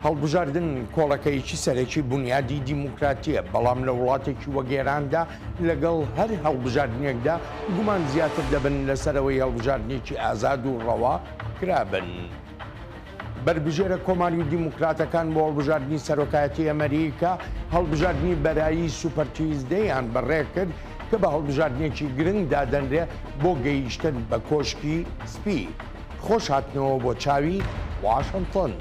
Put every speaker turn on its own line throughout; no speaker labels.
هەڵبژاردن کۆڵەکەیەکی سەرەکی بنیادی دیموکراتیە، بەڵام لە وڵاتێکی وەگێراندا لەگەڵ هەر هەڵبژاردنێکدا گومان زیاتر دەبن لەسەرەوەی هەڵبژاردنێکی ئازاد و ڕەوا کرابن. بربژێرە کۆماری و دیموکراتەکان بۆ هەڵبژاردننی سەرۆکایەتی ئەمریکا هەڵبژاردننی بەرایی سوپەر تویزدەیان بەڕێ کرد کە بە هەڵبژاردنێکی گرنگ دادەنرێ بۆ گەیشتن بە کۆشکی سپی. خۆش هاتنەوە بۆ چاوی واشنگتن.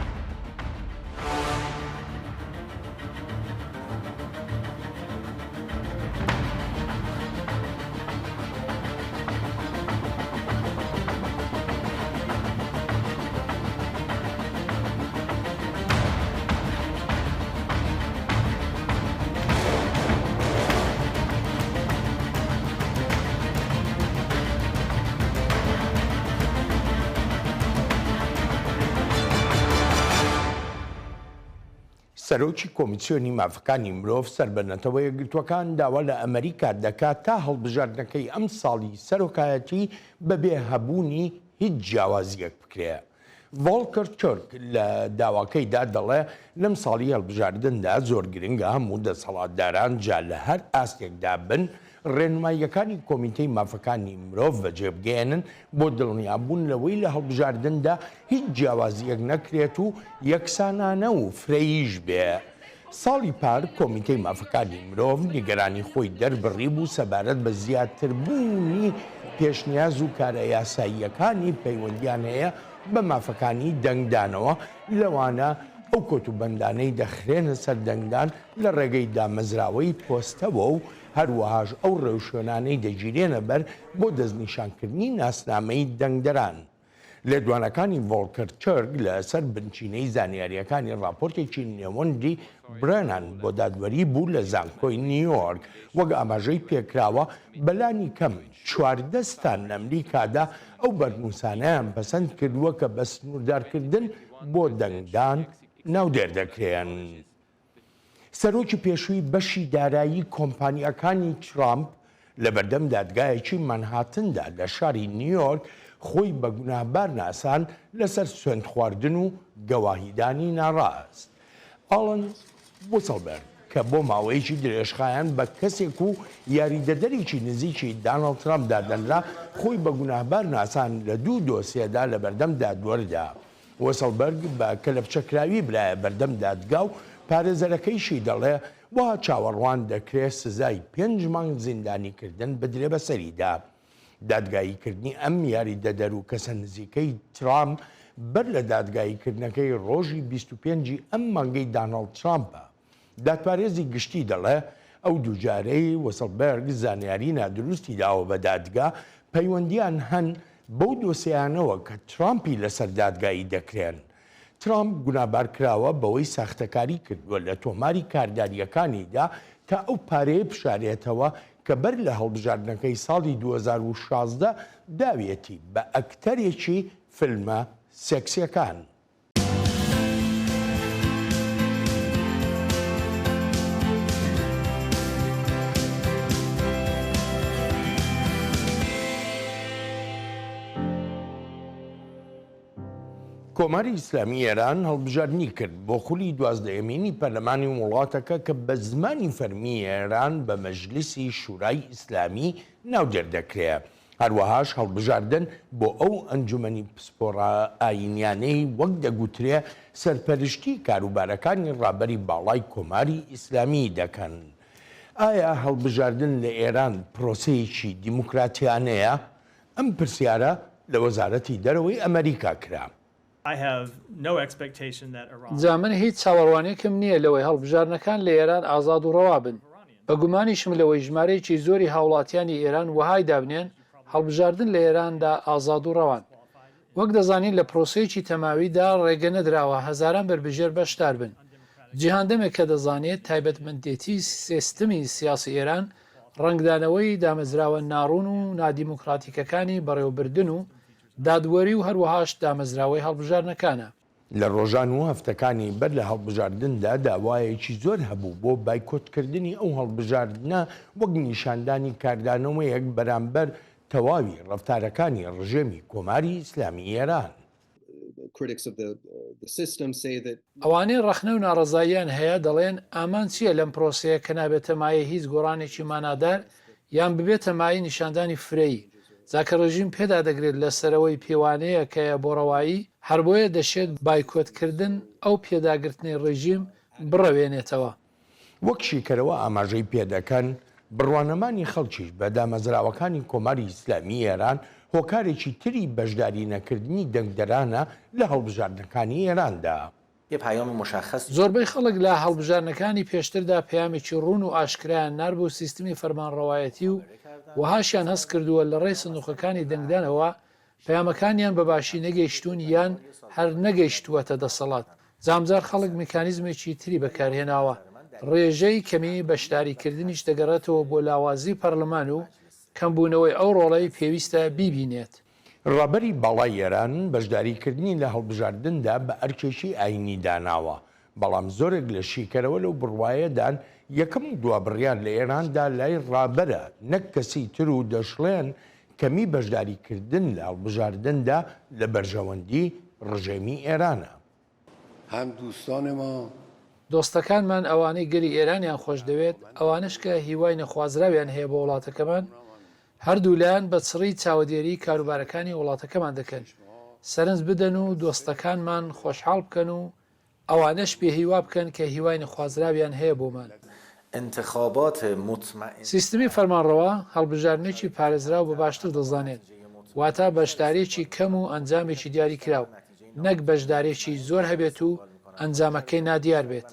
سەرۆکی کۆمیسیۆنی مافەکانی مرۆڤ سەربەنەتەوە یەکگرتووەکان داوا لە ئەمریکا دەکات تا هەڵبژاردنەکەی ئەم ساڵی سەرۆکایەتی بەبێ هەبوونی هیچ جیاوازیەک بکرێ. ڤۆڵکەر تورک لە داواکەیدا دەڵێ لەم ساڵی هەڵبژاردندا زۆر گرنگە هەموو دەسەڵاتداران جا لە هەر ئاستێکدا بن ڕێنماییەکانی کۆمیتەی مافەکانی مرۆڤ بەجێبگێنن بۆ دڵنیابوون لەوەی لە هەڵبژاردندا هیچ جیاوازیەک نەکرێت و یەکسانانە و فرەییش بێ. ساڵی پار کۆمیتەی مافەکانی مرۆڤ نیگەرانی خۆی دەربڕی بوو سەبارەت بە زیاتربوونی پێشنیاز و کارە یاساییەکانی پەیوەندیان هەیە بە مافەکانی دەنگدانەوە لەوانە ئەو کۆتوبەندانەی دەخرێنە سەر دەنگدان لە ڕێگەی دامەزراوەی پۆستەوە و هەروەهاش ئەو ڕێوشێنانەی دەگیرێنە بەر بۆ دەستنیشانکردنی ناسنامەی دەنگدەران. لێدوانەکانی ڤۆڵکەر تورک لەسەر بنچینەی زانیاریەکانی راپۆرتێکی نێوەندی برێنان بۆ دادوەری بوو لە زانکۆی نیویۆرک وەک ئاماژەی پێکراوە بەلانی کەم 14 ستان لە ئەمریکادا ئەو بەرنووسانەیان پەسەند کردووە کە بە سنووردارکردن بۆ دەنگدان ناودێر دەکرێن. سەرۆکی پێشووی بەشی دارایی کۆمپانیەکانی ترامپ لە بەردەم دادگایەکی مانهاتندا لە شاری نیویۆرک خۆی بە گوناهبار ناسان لەسەر سوێند خواردن و گەواهیدانی ناڕاست. ئاڵن وسڵبەرگ کە بۆ ماوەیەکی درێژخایەن بە کەسێک و یاریدەدەرێکی نزیکی داناڵد ترامپ دادەنرا خۆی بە گوناهبار ناسان لە دوو دۆسیەدا لە بەردەم دادوەردا. وسڵبەرگ بە کەلەپچەکراوی برایە بەردەم دادگا و پارێزەرەکەیشی دەڵێ وا چاوەڕوان دەکرێت سزای 5 مانگ زیندانیکردن بدرێ بەسەریدا. دادگاییکردنی ئەم یاریدەدەر و کەسە نزیکەی ترامپ بەر لە دادگاییکردنەکەی ڕۆژی 25 ئەم مانگەی داناڵد ترامپە. دادپارێزی گشتی دەڵێ ئەو دووجارەی وسڵبەرگ زانیاری نادروستی داوە بە دادگا پەیوەندیان هەن بەو دۆسیانەوە کە ترامپی لەسەر دادگایی دەکرێن. ترامپ گونابار کراوە بەوەی ساختەکاری کردووە لە تۆماری کارداریەکانیدا تا ئەو پارەیە بشارێتەوە کە بەر لە هەڵبژاردنەکەی ساڵی 2016 داوێتی بە ئەکتەرێکی فیلمە سێکسیەکان. کۆماری ئیسلامی ئێران هەڵبژاردننی کرد بۆ خولی 12مینی پەرلەمانی وڵاتەکە کە بە زمانی فەرمی ئێران بە مەجلیسی شورای ئیسلامی ناودێر دەکرێت. هەروەهاش هەڵبژاردن بۆ ئەو ئەنجومەنی پسپۆڕە ئاینیانەی وەک دەگوترێ سەرپەرشتی کاروبارەکانی ڕابەری باڵای کۆماری ئیسلامی دەکەن. ئایا هەڵبژاردن لە ئێران پرۆسەیەکی دیموکراتیانەیە؟ ئەم پرسیارە لە وەزارەتی دەرەوەی ئەمریکا کرا.
جا من هیچ چاوەڕوانێکم نییە لەوەی هەڵبژاردنەکان لە ئێران ئازاد و ڕەوا بن. بە گومانیشم لەوەی ژمارەیەکی زۆری هاوڵاتیانی ئێران وهای دابنێن هەڵبژاردن لە ئێراندا ئازاد و ڕەوان. وەک دەزانین لە پرۆسەیەکی تەماویدا ڕێگە نەدراوە هەزاران بربژێر بەشدار بن. جیهاندەمێک کە دەزانێت تایبەتمەندێتی سیستمی سیاسی ئێران ڕنگدانەوەی دامەزراوە ناڕوون و نادیموکراتیکەکانی بەڕێوەبردن و دادوەری و هەروەهاش دامەزراوەی هەڵبژاردنەکانە.
لە ڕۆژان و هەفتەکانی بەر لە هەڵبژاردندا داوایەکی زۆر هەبوو بۆ بایکۆتکردنی ئەو هەڵبژاردنە وەک نیشاندانی کاردانەوەیەک بەرامبەر تەواوی ڕەفتارەکانی ڕژێمی کۆماری ئیسلامی ئێران.
ئەوانەی ڕەخنە و ناڕزاییان هەیە دەڵێن ئامان چییە لەم پرۆسەیە کە نابێتە مایە هیچ گۆڕانێکی مانادار یان ببێتە مای نیشاندانی فرەیی جاکە ڕژیم پێدا دەگرێت لە سەرەوەی پێوانەیە کە بۆ ڕەوایی هەر بۆیە دەشێت بایکۆتکردن ئەو پێداگرتنی ڕژیم بڕەوێنێتەوە.
وەک شیکەرەوە ئاماژەی پێدەکەن بڕوانەمانی خەڵکیش بە دامەزراوەکانی کۆماری ئیسلامی ئێران هۆکارێکی تری بەشداری نەکردنی دەنگدەرانە لە هەڵبژاردنەکانی ئێراندا.
زۆربەی خەڵک لە هەڵبژارنەکانی پێشتردا پەیامێکی ڕوون و ئاشکرایان نار بۆ سیستمی فەرمانڕەوایەتی و وهاشیان هەست کردووە لە ڕێی سندوقەکانی دەنگدانەوە پەیامەکانیان بەباشی نەگەیشتون یان هەر نەگەیشتووەتە دەسەڵات. جامجار خەڵک میکانیزمێکی تری بەکارهێناوە ڕێژەی کەمی بەشداریکردنیش دەگەڕێتەوە بۆ لاوازی پەرلەمان و کەمبوونەوەی ئەو ڕۆڵەی پێویستە بیبینێت.
ڕابەری باڵای ئێران بەشداریکردنی لە هەڵبژاردندا بە ئەرکێشی ئاینی داناوە، بەڵام زۆرێک لە شیکەرەوە لەو بڕوایەدان یەکەم دوابڕیان لە ئێراندا لای ڕابەرە نەک کەسی تر و دەشڵێن کەمی بەشداریکردن لە هەڵبژاردندا لە بەرژەوەندی ڕژێمی ئێرانە.
هەم دوستانما
دۆستەکانمان ئەوانەی گەری ئێرانیان خۆش دەوێت ئەوانش کە هیوای نەخوازراویان هەیە بۆ وڵاتەکەمان هەردوو لایەن بە چڕی چاودێری کاروبارەکانی وڵاتەکەمان دەکەن سەرنج بدەن و دۆستەکانمان خۆشحاڵ بکەن و ئەوانەش پێ هیوا بکەن کە هیوای نەخوازراویان هەیە بۆمان. سیستمی فەرمانڕەوا هەڵبژاردنێکی پارێزراو بە باشتر دەزانێت واتە بەشدارێکی کەم و ئەنجامێکی دیاری کراو نەک بەشدارێکی زۆر هەبێت و ئەنجامەکەی نادیار بێت.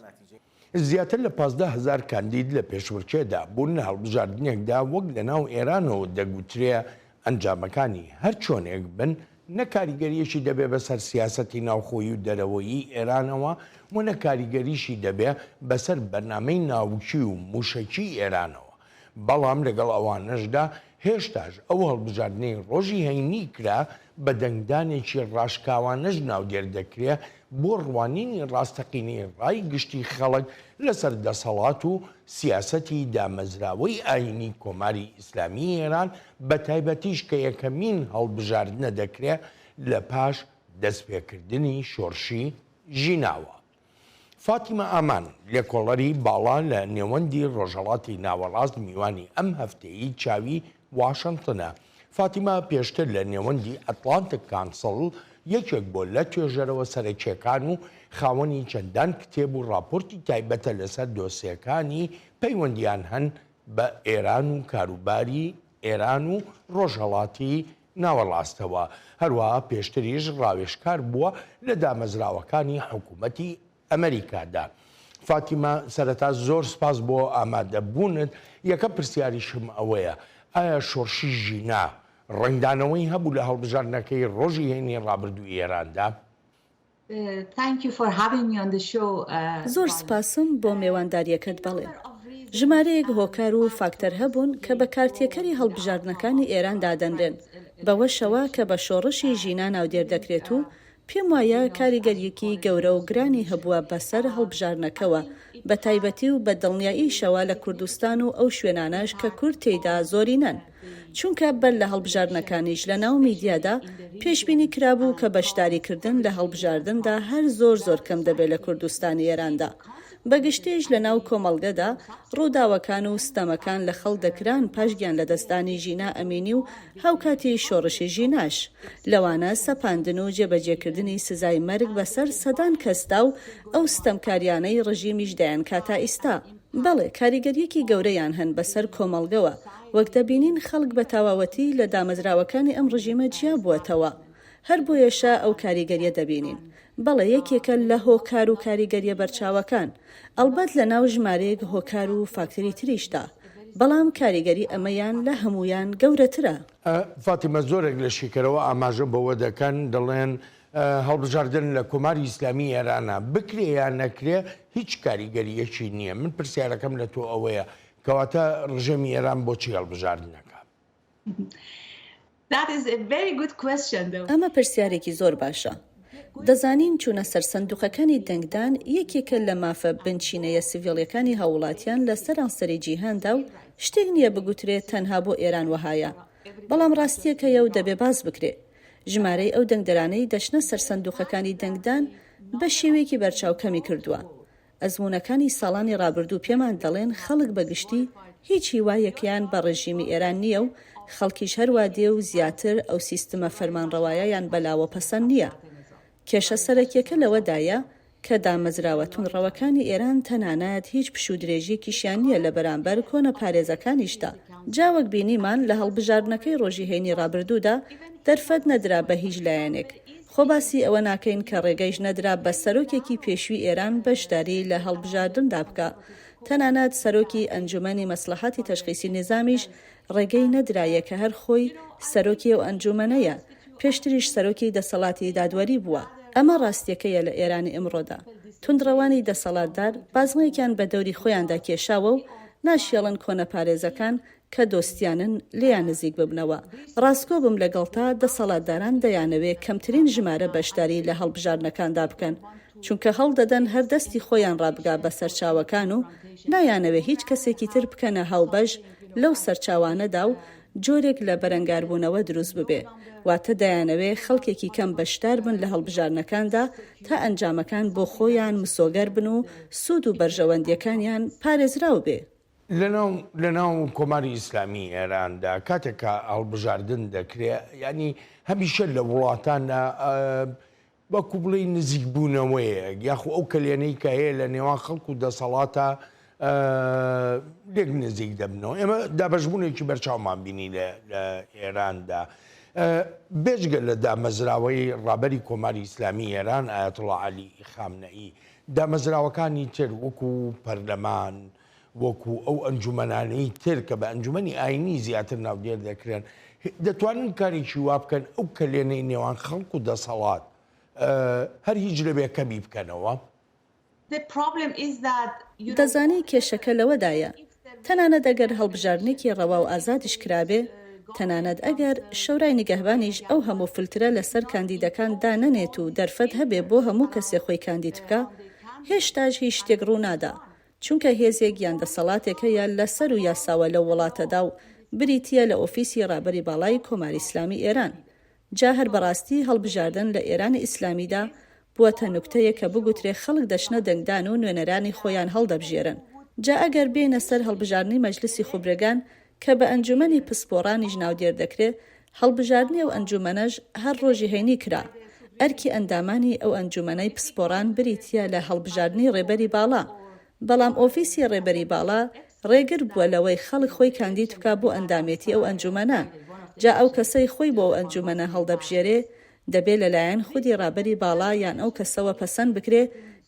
زیاتر لە 15,000 کاندید لە پێشورچێدا بوون لە هەڵبژاردنێکدا وەک لە ناو ئێرانەوە دەگوترێ ئەنجامەکانی هەر چۆنێک بن نەکاریگەریەشی دەبێ بەسەر سیاسەتی ناوخۆیی و دەرەوەیی ئێرانەوە و نەکاریگەریشی دەبێ بەسەر بەرنامەی ناوچی و موشەکی ئێرانەوە. بەڵام لەگەڵ ئەوانەشدا هێشتاش ئەو هەڵبژاردنەی ڕۆژی هەینی کرا بە دەنگدانێکی ڕاشکاوانەش ناودێر دەکرێ بۆ ڕوانینی ڕاستەقینەی ڕای گشتی خەڵک لەسەر دەسەڵات و سیاسەتی دامەزراوەی ئاینی کۆماری ئیسلامی ئێران بە تایبەتیش کە یەکەمین هەڵبژاردنە دەکرێت لە پاش دەستپێکردنی شۆڕشی ژیناوە. فاتیمە ئامان لێکۆڵەری باڵا لە نێوەندی ڕۆژهەڵاتی ناوەڕاست میوانی ئەم هەفتەیەی چاوی واشنگتنە. فاتیمە پێشتر لە نێوەندی ئەتلانتیک کانسڵ یەکێک بۆ لە توێژەرەوە سەرەکیەکان و خاوەنی چەندان کتێب و راپۆرتی تایبەتە لەسەر دۆسیەکانی پەیوەندیان هەن بە ئێران و کاروباری ئێران و ڕۆژهەڵاتی ناوەڕاستەوە. هەروەها پێشتریش ڕاوێژکار بووە لە دامەزراوەکانی حکوومەتی ئەمریکادا. فاتیمە سەرەتا زۆر سپاس بۆ ئامادەبوونت. یەکە پرسیاریشم ئەوەیە ئایا شۆڕشی ژینا ڕنگدانەوەی هەبوو لە هەڵبژاردنەکەی ڕۆژی هەینی ڕابردووی ئێراندا؟
زۆر سپاسم بۆ میێوانداریەکەت بەڵێ. ژمارەیەک هۆکار و فاکتەر هەبوون کە بە کارتێکەری هەڵبژاردنەکانی ئێران دادەنرێن بەوە شەوە کە بە شۆڕشی ژینا ناودێر دەکرێت و پێم وایە کاریگەریەکی گەورە و گرانی هەبووە بەسەر هەڵبژاردنەکەوە بە تایبەتی و بە دڵنیاییشەوە لە کوردستان و ئەو شوێنانەش کە کورد تێیدا زۆرینەن چونکە بەر لە هەڵبژاردنەکانیش لە ناو میدیادا پێشبینی کرابوو کە بەشداریکردن لە هەڵبژاردندا هەر زۆر کەم دەبێت لە کوردستانی ئێراندا. بەگشتێش لە ناو کۆمەڵگەدا ڕووداوەکان و ستەمەکان لە خەڵ دەکران پاشگیان لە دەستانی ژینا ئەمینی و هاوکاتی شۆڕشی ژیناش لەوانە سەپاندن و جێبەجێکردنی سزای مەرگ بەسەر سەدان کەستا و ئەو ستەمکاریانەی ڕژیمیش دایان کاتا ئیستا. بەڵێ کاریگەریەکی گەورەیان هەن بەسەر کۆمەڵگەوە وەک دەبینین خەڵک بە تاواوەتی لە دامەزراوەکانی ئەم ڕژیمە جیا بووەتەوە هەر بۆیەشە ئەو کاریگەریە دەبینین. بەڵێ یەکێکە لە هۆکار و کاریگەریە بەرچاوەکان ئەلبەت لە ناو ژمارەیەک هۆکار و فاکتەری تریشدا بەڵام کاریگەری ئەمەیان لە هەمویان گەورەترە.
فاتیمە زۆرێک لە شیکەرەوە ئاماژە بەوە دەکەن دەڵێن هەڵبژاردن لە کۆماری ئیسلامی ئێرانە بکرێ یان نەکرێ هیچ کاریگەریەکی نییە. من پرسیارەکەم لە تۆ ئەوەیە کەواتە ڕژێمی ئێران بۆچی هەڵبژاردنەکە؟
ئەمە پرسیارێکی زۆر باشە. دەزانین چوونە سەر سندوقەکانی دەنگدان یەکێکە لە مافە بنچینەیە سیڤیڵیەکانی هاوڵاتیان لە سەرانسەری جیهاندا و شتێک نییە بگوترێت تەنها بۆ ئێران وەهایە بەڵام ڕاستیەکەیە و دەبێ باز بکرێت. ژمارەی ئەو دەنگدەرانەی دەچنە سەر سندوقەکانی دەنگدان بە شێوەیەکی بەرچاوکەمی کردووە. ئەزموونەکانی ساڵانی ڕابردوو پێمان دەڵێن خەڵک بەگشتی هیچ هیوایەکیان بە ڕژیمی ئێران نییە و خەڵکیش هەروە دێ و زیاتر ئەو سیستمە فەرمانڕەوایەیان بەلاوە پەسەند نییە. کێشە سەرەکیەکە لەوەدایە کە دامەزراوە تونڕەوەکانی ئێران تەنانەت هیچ پشودرێژیەکیشیان نییە لە بەرامبەر کۆنە پارێزەکانیشدا. جاوەک بینیمان لە هەڵبژاردنەکەی ڕۆژی هەینی ڕابردوودا دەرفەت نەدرا بە هیچ لایەنێک. خۆباسی ئەوە ناکەین کە ڕێگەیش نەدرا بە سەرۆکێکی پێشووی ئێران بەشداری لە هەڵبژاردندا بکە. تەنانەت سەرۆکی ئەنجومەنی مەسلەحاتی تەشخیصی نظامیش ڕێگەی نەدرایە کە هەر خۆی سەرۆکی ئەو ئەنجومەنەیە، پێشتریش سەرۆکی دەسەڵاتی دادوەری بووە. ئەمە ڕاستیەکەیە لە ئێرانی ئەمڕۆدا. توندڕەوانی دەسەڵاتدار بازمەیەکیان بە دەوری خۆیاندا کێشاوە و ناشیێڵن کۆنە پارێزەکان کە دۆستیانن لێیان نزیک ببنەوە. ڕاستگۆ بم لەگەڵتا دەسەڵاتداران دەیانەوێت کەمترین ژمارە بەشداری لە هەڵبژاردنەکاندا بکەن، چونکە هەڵدەدەن هەر دەستی خۆیان ڕابگا بە سەرچاوەکان و نایانەوێت هیچ کەسێکی تر بکەنە هاوبەش لەو سەرچاوانەدا و جۆرێک لە بەرەنگاربوونەوە دروست ببێ. واتە دەیانەوێت خەڵکێکی کەم بەشدار بن لە هەڵبژاردنەکاندا تا ئەنجامەکان بۆ خۆیان مسۆگەر بن و سوود و بەرژەوەندیەکانیان پارێزراو بێ.
لەناو کۆماری ئیسلامی ئێراندا کاتێکە هەڵبژاردن دەکرێت، ینی هەمیشە لە وڵاتانە وەکو بڵێ نزیکبوونەوەیە، یاخو ئەو کلێنەی کە هەیە لە نێوان خەڵک و دەسەڵاتە لێک نزیک دەبنەوە. ئێمە دابەشبوونێکی بەرچاومان بینی لە ئێراندا. بێجگە لە دامەزراوەی ڕابەری کۆماری ئیسلامی ئێران ئایەتوڵڵا عەلی خامنەئی، دامەزراوەکانی تر وەکو پەرلەمان، وەکو ئەو ئەنجومەنانەی تر کە بە ئەنجومەنی ئاینی زیاتر ناودێر دەکرێن، دەتوانن کارێکی وا بکەن ئەو کلێنەی نێوان خەڵک و دەسەڵات هەر هیچ لەبێ کەمی بکەنەوە.
دەزانی کێشەکە لەوەدایە تەنانەت ئەگەر هەڵبژاردنێکی ڕەوا و ئازادیش کرابێ، تەنانەت ئەگەر شەورای نیگەهبانیش ئەو هەموو فلترە لەسەر کاندیدەکان دانەنێت و دەرفەت هەبێ بۆ هەموو کەسێک خۆی کاندید بکە، هێشتاش هیچ شتێک ڕوو نادا، چونکە هێزێک یان دەسەڵاتێکە یان لەسەر و یاساوە لە وڵاتەدا و بریتیە لە ئۆفیسی ڕابەری باڵای کۆماری ئیسلامی ئێران. جا هەر بەڕاستی هەڵبژاردن لە ئێرانی ئیسلامیدا بووەتە نوکتەیە کە بگوترێ خەڵک دەچنە دەنگدان و نوێنەرانی خۆیان هەڵدەبژێرن. جا ئەگەر بێنە سەر هەڵبژاردنی مەجلسی خوبرەگان کە بە ئەنجومەنی پسپۆڕانیش ناودێر دەکرێت، هەڵبژاردنی ئەو ئەنجومەنەش هەر ڕۆژی هەینی کرا. ئەرکی ئەندامانی ئەو ئەنجومەنەی پسپۆڕان بریتیە لە هەڵبژاردنی ڕێبەری باڵا، بەڵام ئۆفیسی ڕێبەری باڵا ڕێگر بووە لەوەی خەڵک خۆی کاندید بکە بۆ ئەندامێتی ئەو ئەنجومەنە. جا ئەو کەسەی خۆی بۆ ئەو ئەنجومەنە هەڵدەبژێرێ دەبێت لەلایەن خودی ڕابەری باڵا یان ئەو کەسەوە پەسەند بکرێ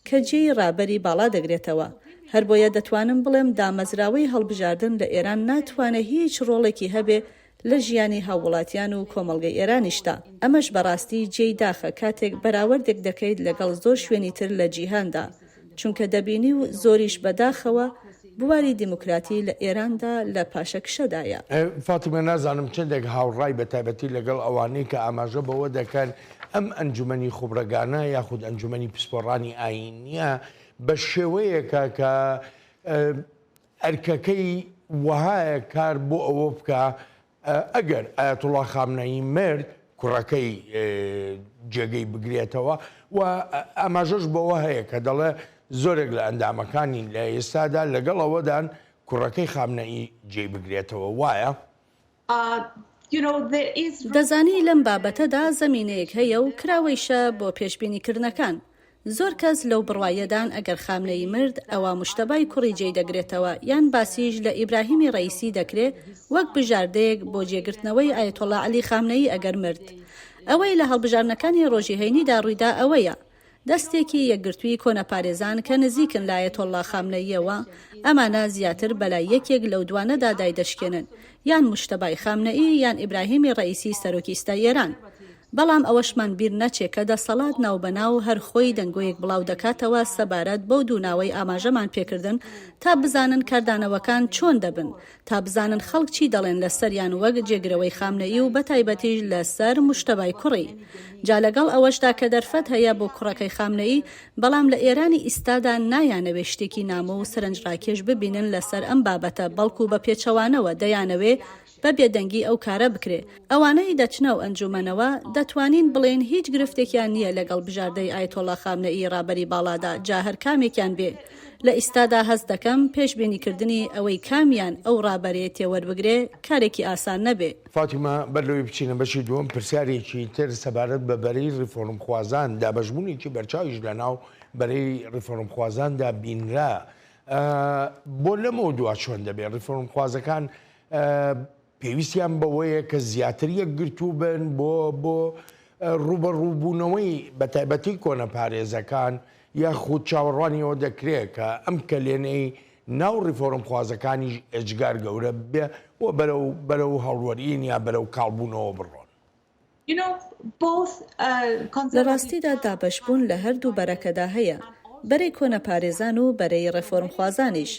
کە جێی ڕابەری باڵا دەگرێتەوە. هەر بۆیە دەتوانم بڵێم دامەزراوەی هەڵبژاردن لە ئێران ناتوانێت هیچ ڕۆڵێکی هەبێ لە ژیانی هاووڵاتیان و کۆمەڵگەی ئێرانیشتا. ئەمەش بەڕاستی جێی داخە کاتێک بەراوردێک دەکەیت لەگەڵ زۆر شوێنی تر لە جیهاندا، چونکە دەبینی و زۆریش بەداخەوە بواری دیموکراتی لە ئێراندا لە پاشەکشەدایە.
فاتیمە نازانم چندێک هاوڕای بە تایبەتی لەگەڵ ئەوانەی کە ئاماژە بەوە دەکەن ئەم ئەنجومەنی خوبرەگانە یاخود ئەنجومەنی پسپۆڕانی ئاینیە بە شێوەیەکە کە ئەرکەکەی وەهایە کار بۆ ئەوە بکە ئەگەر ئایەتوڵڵا خامنەئی مرد کوڕەکەی جێگەی بگرێتەوە، و ئاماژەش بەوە هەیە کە دەڵێ زۆرێک لە ئەندامەکانی لە ئێستادا لەگەڵ ئەوەدان کوڕەکەی خامنەئی جێ بگرێتەوە. وایە؟
دەزانی لەم بابەتەدا زەمینەیەک هەیە و کراوەیشە بۆ پێشبینیکردنەکان. زۆر کەس لەو بڕوایەدان ئەگەر خامنەی مرد ئەوە مشتەبای کوڕی جێی دەگرێتەوە، یان باسیش لە ئیبراهیمی ڕەیسی دەکرێت وەک بژاردەیەک بۆ جێگرتنەوەی ئایەتوڵڵا عەلی خامنەئی ئەگەر مرد. ئەوەی لە هەڵبژاردنەکانی ڕۆژی هەینیدا ڕوویدا ئەوەیە دەستێکی یەکگرتووی کۆنەپارێزان کە نزیکن لە ئایەتوڵڵا خامنەییەوە، ئەمانە زیاتر بەلای یەکێک لەو دوانەدا دایدەشکێنن، یان مشتەبای خامنەئی یان ئیبراهیمی ڕەیسی سەرۆکیستای ئێران. بەڵام ئەوەشمان بیر نەچێت کە دەسەڵات ناوبەناو هەر خۆی دەنگۆیەک بڵاو دەکاتەوە سەبارەت بەو دووناوەی ئاماژەمان پێکردن تا بزانن کاردانەوەکان چۆن دەبن، تا بزانن خەڵک چی دەڵێن لەسەریان وەک جێگرەوەی خامنەئی و بەتایبەتیش لەسەر مشتەبای کوڕی. جا لەگەڵ ئەوەشدا کە دەرفەت هەیە بۆ کوڕەکەی خامنەئی، بەڵام لە ئێرانی ئیستادا نایانەوێ شتێکی نامە و سەرنجڕاکێش ببینن لەسەر ئەم بابەتە، بەڵکو بە پێچەوانەوە دەیانەوێ بە بێدەنگی ئەو کارە بکرێ. ئەوانەی دەچنە و ئەنجومەنەوە دەتوانین بڵێن هیچ گرفتێکیان نییە لەگەڵ بژاردەی ئایەتۆڵا خامنەئی ڕابەری باڵادا، جا هەر کامێکیان بێ. لە ئیستادا هەست دەکەم پێشبینیکردنی ئەوەی کامیان ئەو ڕابەرەیە تێوەربگرێ کارێکی ئاسان نەبێ.
فاتیمە بەرلەوەی بچینە بەشی دووەم پرسیارێکی تر سەبارەت بە بەرەی ڕیفۆرمخوازان دابەشبوونێکی بەرچاویش لەناو بەرەی ڕیفۆرمخوازاندا بینرا. بۆ لەمەوە دووا چۆن دەبێت ڕیفۆرمخوازەکان پێویستیان بەوەیە کە زیاتر یەکگرتوو بن بۆ ڕوبەڕووبوونەوەی بە تایبەتی کۆنە پارێزەکان یاخود چاوەڕوانیەوە دەکرێت کە ئەم کەلێنەی ناو ڕیفۆرمخوازەکانی ئەجگار گەورە بێ و بەرەو هەڵوەرین یا بەرەو کاڵبوونەوە بڕۆن.
لە ڕاستیدا دابەشبوون لە هەردوو بەرەکەدا هەیە، بەرەی کۆنە پارێزان و بەرەی ڕێفۆرمخوازانیش.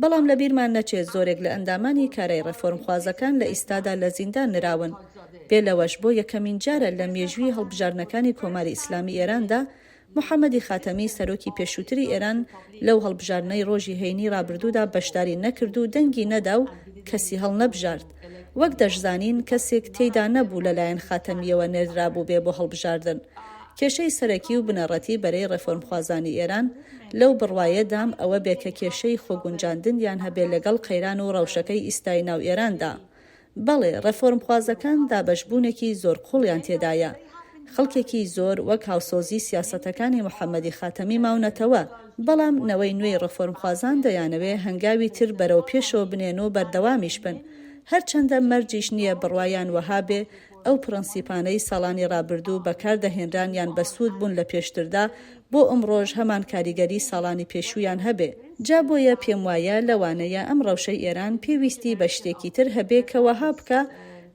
بەڵام لە بیرمان نەچێت زۆرێک لە ئەندامانی کارەی ڕێفۆرمخوازەکان لە ئیستادا لە زیندان نراون. بێ لەوەش بۆ یەکەمین جارە لە مێژووی هەڵبژاردنەکانی کۆماری ئیسلامی ئێراندا محەممەدی خاتەمی سەرۆکی پێشووتری ئێران لەو هەڵبژاردنەی ڕۆژی هەینی ڕابردوودا بەشداری نەکرد و دەنگی نەدا و کەسی هەڵ نەبژارد. وەک دەشزانین کەسێک تێیدا نەبوو لەلایەن خاتەمیەوە نێردرابوو بێ بۆ هەڵبژاردن. کێشەی سەرەکی و بنەڕەتی بەرەی ڕێفۆرمخوازانی ئێران لەو بڕوایەدام ئەوە بێ کە کێشەی خۆگونجاندنیان هەبێ لەگەڵ قەیران و ڕەوشەکەی ئیستای ناو ئێراندا. بەڵێ ڕێفۆرمخوازەکان دابەشبوونێکی زۆر قوڵیان تێدایە. خەڵکێکی زۆر وەک هاوسۆزی سیاسەتەکانی محەممەدی خاتەمی ماونەتەوە، بەڵام نەوەی نوێی ڕێفۆرمخوازان دەیانەوێ هەنگاوی تر بەرەو پێشەوە بنێن و بەردەوامیش بن. هەرچەندە مەرجیش نییە بڕوایان وەها بێ ئەو پرەنسیپانەی ساڵانی ڕابردوو بەکاردەهێنران یان بەسوود بوون لە پێشتردا بۆ ئەمڕۆژ هەمان کاریگەری ساڵانی پێشوویان هەبێ. جا بۆیە پێم وایە لەوانەیە ئەم ڕەوشەی ئێران پێویستی بە شتێکی تر هەبێ کە وەها بکە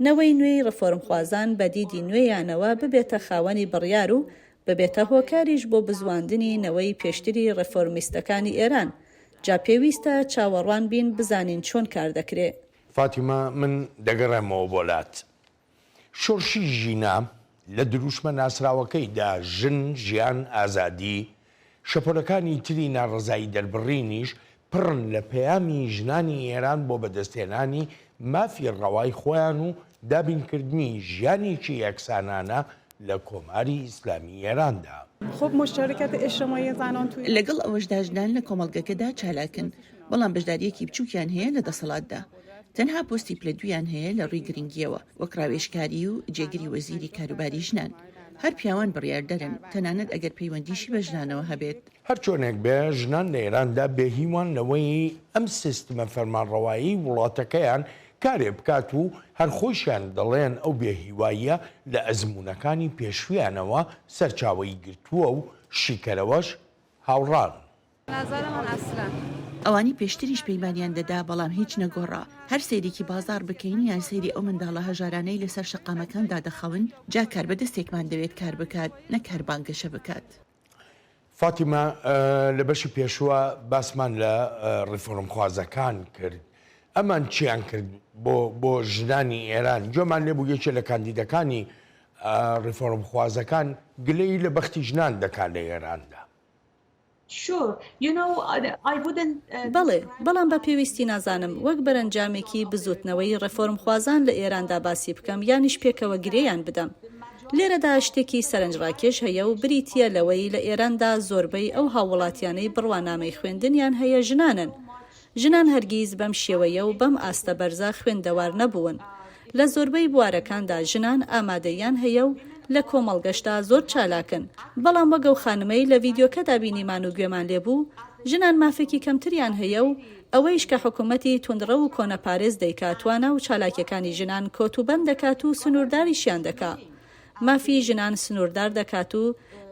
نەوەی نوێی ڕێفۆرمخوازان بە دیدی نوێیانەوە ببێتە خاوەنی بڕیار و ببێتە هۆکاریش بۆ بزواندنی نەوەی پێشتری ڕێفۆرمیستەکانی ئێران. جا پێویستە چاوەڕوان بین بزانین چۆن کار دەکرێت.
فاتیمە من دەگەڕێمەوە بۆلات. شۆرشی ژینا لە دروشمە ناسراوەکەیدا ژن، ژیان، ئازادی، شەپۆلەکانی تری ناڕزایی دەربڕینیش پڕن لە پەیامی ژنانی ئێران بۆ بەدەستێنانی مافی ڕەوای خۆیان و دابینکردنی ژیانێکی یەکسانانە لە کۆماری ئیسلامی ئێراندا.
لەگەڵ ئەوەشدا ژنان لە کۆمەڵگەکەدا چالاکن، بەڵام بەشداریەکی بچووکیان هەیە لە دەسەڵاتدا. تەنها پۆستی پلەدویان هەیە لە ڕووی گرنگیەوە وەک ڕاوێژکاری و جێگیری وەزیری کاروباری ژنان. هەر پیاوان بڕیاردەرن، تەنانەت ئەگەر پەیوەندیشی بە ژنانەوە هەبێت.
هەر چۆنێک بێ ژنان لە ئێراندا بێهیوان لەوەی ئەم سیستمە فەرمانڕەوایی وڵاتەکەیان کارێ بکات و هەر خۆشیان دەڵێن ئەو بێهیواییە لە ئەزمونەکانی پێشویانەوە سەرچاوەی گرتووە و شیکەرەوەش هاوڕان.
ئەوانی پێشتریش پەیمانیان دەدا بەڵام هیچ نەگۆڕا. هەر سەیرێکی بازار بکەین یان سەیری ئەو منداڵە هەژارانەی لەسەر شەقامەکاندا دەخەون، جا کار بەدەستێکمان دەوێت کار بکات، نەکار بانگەشە بکات.
فاتیمە لە بەشی پێشوە باسمان لە ڕیفۆرمخوازەکان کرد. ئەمان چیان کرد بۆ ژنانی ئێران؟ جۆمان لێبوو یەکێ لە کاندیدەکانی ڕیفۆرمخوازەکان گلەی لە بەختی ژنان دەکات لە ئێراندا.
بەڵێ، بەڵام بە پێویستی نازانم وەک بەرەنجامێکی بزوتنەوەی ڕێفۆرمخوازان لە ئێراندا باسی بکەم یانیش پێکەوە گرێیان بدەم. لێرەدا شتێکی سەرنجڕاکێش هەیە و بریتە لەوەی لە ئێراندا زۆربەی ئەو هاوڵاتیانەی بڕوانامەی خوێندنیان هەیە ژنانن. ژنان هەرگیز بەم شێوەیە و بەم ئاستە بەرزە خوێندەوار نەبوون. لە زۆربەی بوارەکاندا ژنان ئامادەیان هەیە و لە کۆمەڵگەشتا زۆر چالاکن. بەڵام وەگەو خانمەی لە ڤیدیۆکەدا بینیمان و گوێمان لێبوو، ژنان مافێکی کەمتریان هەیە و ئەوەیش کە حکوومەتی توندڕە و کۆنەپارێز دەیکاتوانە و چالاکیەکانی ژنان کۆتوبەند دەکات و سنوورداریشیان دەکات. مافی ژنان سنووردار دەکات و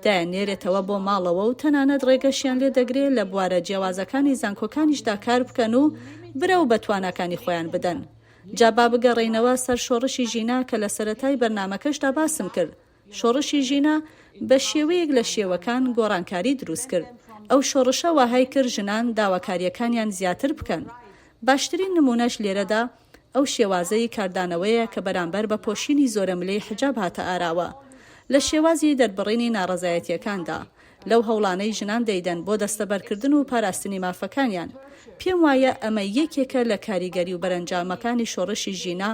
دایانێرێتەوە بۆ ماڵەوە و تەنانەت ڕێگەشیان لێ دەگرێت لە بوارە جیاوازەکانی زانکۆکانیشدا کار بکەن و برە و بە توانەکانی خۆیان بدەن. جابا بگەڕێینەوە سەر شۆڕشی ژینا کە لە سەرەتای بەرنامەکەشدا باسم کرد. شۆڕشی ژینا بە شێوەیەک لە شێوەکان گۆڕانکاری دروست کرد. ئەو شۆڕشە وەهای کرد ژنان داواکاریەکانیان زیاتر بکەن. باشترین نمونەش لێرەدا ئەو شێوازەی کاردانەوەیە کە بەرامبەر بە پۆشینی زۆرەملەی حجاب هاتە ئاراوە. لە شێوازی دەربڕینی ناڕەزایەتیەکاندا لەو هەوڵانەی ژنان دەیدەن بۆ دەستەبەرکردن و پاراستنی مافەکانیان. پێم وایە ئەمە یەکێکە لە کاریگەری و بەرەنجامەکانی شۆڕشی ژینا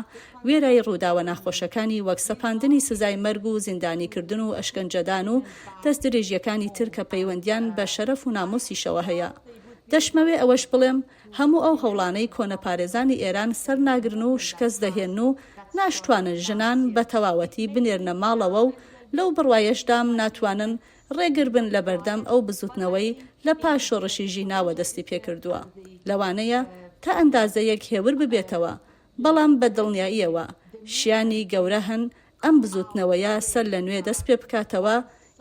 وێرای ڕووداوە ناخۆشەکانی وەک سەپاندنی سزای مەرگ و زیندانیکردن و ئەشکەنجەدان و دەست درێژیەکانی تر کە پەیوەندیان بە شەرەف و ناموسیشەوە هەیە. دەشمەوێ ئەوەش بڵێم هەموو ئەو هەوڵانەی کۆنەپارێزانی ئێران سەرناگرن و شکەست دەهێن و ناشتوانن ژنان بە تەواوەتی بنێرنە ماڵەوە و لەو بڕوایەشدام ناتوانن ڕێگر بن لە بەردەم ئەو بزوتنەوەی لە پاش شۆڕشی ژیناوە دەستی پێکردووە. لەوانەیە تا ئەندازەیەک هێور ببێتەوە، بەڵام بە دڵنیاییەوە شیانی گەورە هەن ئەم بزوتنەوەیە سەر لە نوێ دەست پێ بکاتەوە